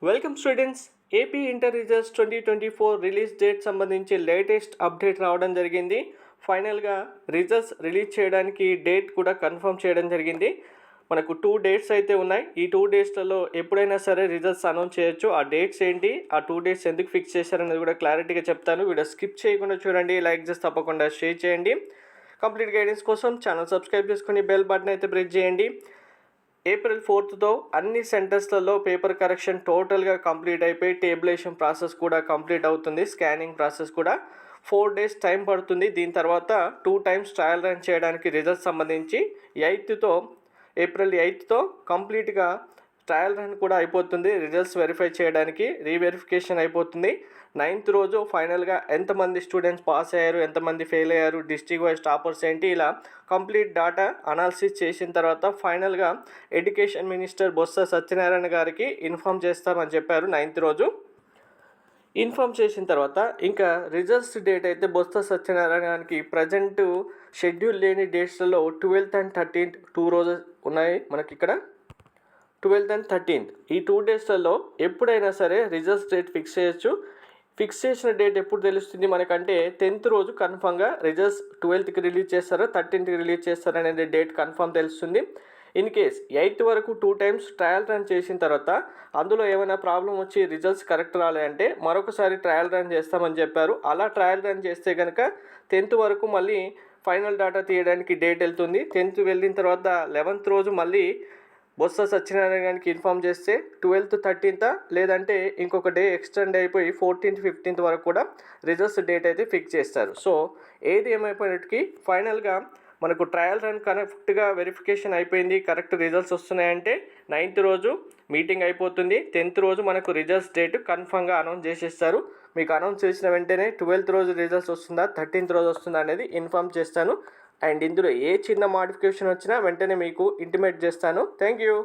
Welcome students. AP inter results 2024 release date సంబంధించి latest update రావడం జరిగింది. ఫైనల్గా రిజల్ట్స్ రిలీజ్ చేయడానికి డేట్ కూడా కన్ఫర్మ్ చేయడం జరిగింది. మనకు 2 డేట్స్ అయితే ఉన్నాయి. ఈ 2 డేట్స్లలో ఎప్పుడైనా సరే రిజల్ట్స్ అనౌన్స్ చేయొచ్చు. ఆ డేట్స్ ఏంటి, ఆ 2 డేట్స్ ఎందుకు ఫిక్స్ చేశారనేది కూడా క్లారిటీగా చెప్తాను. వీడియో స్కిప్ చేయకుండా చూడండి, లైక్ చేసి తప్పకుండా షేర్ చేయండి. కంప్లీట్ గైడెన్స్ కోసం ఛానల్ సబ్స్క్రైబ్ చేసుకుని బెల్ బటన్ అయితే ప్రెస్ చేయండి. ఏప్రిల్ 4తో అన్ని సెంటర్స్లలో పేపర్ కరెక్షన్ టోటల్గా కంప్లీట్ అయిపోయి టేబులేషన్ ప్రాసెస్ కూడా కంప్లీట్ అవుతుంది. స్కానింగ్ ప్రాసెస్ కూడా 4 డేస్ టైం పడుతుంది. దీని తర్వాత 2 టైమ్స్ ట్రయల్ రన్ చేయడానికి రిజల్ట్స్ సంబంధించి ఏప్రిల్ 8తో కంప్లీట్గా ట్రయల్ రన్ కూడా అయిపోతుంది. రిజల్ట్స్ వెరిఫై చేయడానికి రీవెరిఫికేషన్ అయిపోతుంది. 9th రోజు ఫైనల్గా ఎంతమంది స్టూడెంట్స్ పాస్ అయ్యారు, ఎంతమంది ఫెయిల్ అయ్యారు, డిస్ట్రిక్ట్ వైజ్ టాపర్స్ ఏంటి, ఇలా కంప్లీట్ డేటా అనాలిసిస్ చేసిన తర్వాత ఫైనల్గా ఎడ్యుకేషన్ మినిస్టర్ బొత్స సత్యనారాయణ గారికి ఇన్ఫామ్ చేస్తామని చెప్పారు. 9th రోజు ఇన్ఫామ్ చేసిన తర్వాత ఇంకా రిజల్ట్స్ డేట్ అయితే బొత్స సత్యనారాయణ గారికి ప్రజెంట్ షెడ్యూల్ లేని డేట్స్లలో 12th and 13th 2 రోజెస్ ఉన్నాయి. మనకి ఇక్కడ 12th and 13th ఈ 2 డేస్లలో ఎప్పుడైనా సరే రిజల్ట్స్ డేట్ ఫిక్స్ చేయొచ్చు. ఫిక్స్ చేసిన డేట్ ఎప్పుడు తెలుస్తుంది మనకంటే 10th రోజు కన్ఫామ్గా రిజల్ట్స్ 12th రిలీజ్ చేస్తారా 13th రిలీజ్ చేస్తారా అనేది డేట్ కన్ఫామ్ తెలుస్తుంది. ఇన్ కేస్ 8th వరకు 2 టైమ్స్ ట్రయల్ రన్ చేసిన తర్వాత అందులో ఏమైనా ప్రాబ్లం వచ్చి రిజల్ట్స్ కరెక్ట్ రాలేదంటే మరొకసారి ట్రయల్ రన్ చేస్తామని చెప్పారు. అలా ట్రయల్ రన్ చేస్తే కనుక 10th వరకు మళ్ళీ ఫైనల్ డేటా తీయడానికి డేట్ వెళ్తుంది. 10th వెళ్ళిన తర్వాత 11th రోజు మళ్ళీ బొత్స సత్యనారాయణ గారికి ఇన్ఫామ్ చేస్తే 12th 13th లేదంటే ఇంకొక డే ఎక్స్టెండ్ అయిపోయి 14th 15th వరకు కూడా రిజల్ట్స్ డేట్ అయితే ఫిక్స్ చేస్తారు. సో ఏది ఏమైపోయినట్టుకి ఫైనల్గా మనకు ట్రయల్ రన్ కరెక్ట్గా వెరిఫికేషన్ అయిపోయింది, కరెక్ట్ రిజల్ట్స్ వస్తున్నాయంటే 9th రోజు మీటింగ్ అయిపోతుంది. 10th రోజు మనకు రిజల్ట్స్ డేట్ కన్ఫర్మ్గా అనౌన్స్ చేసేస్తారు. మీకు అనౌన్స్ చేసిన వెంటనే 12th రోజు రిజల్ట్స్ వస్తుందా 13th రోజు వస్తుందా అనేది ఇన్ఫామ్ చేస్తాను. అండ్ ఇందులో ఏ చిన్న మోడిఫికేషన్ వచ్చినా వెంటనే మీకు ఇంటిమేట్ చేస్తాను. Thank you.